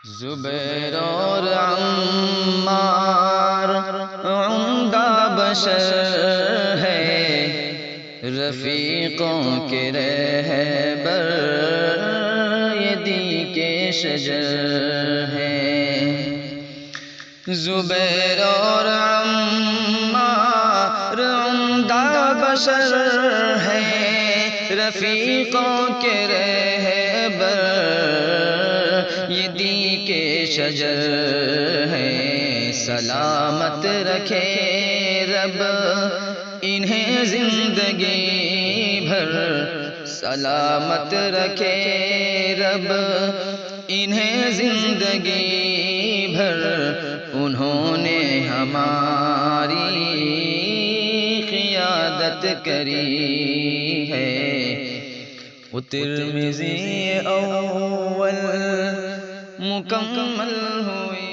زبیر اور عمار عمدہ بشر ہے، رفیقوں کے رہبر یہ دی کے شجر ہیں۔ زبیر اور عمار عمدہ بشر ہے، رفیقوں کے رہبر یہ دی کے شجر ہیں۔ سلامت رکھے رب انہیں زندگی بھر، سلامت رکھے رب انہیں زندگی بھر، انہوں نے ہماری قیادت کری ہے۔ وہ ترمذی اول مکمل ہوئی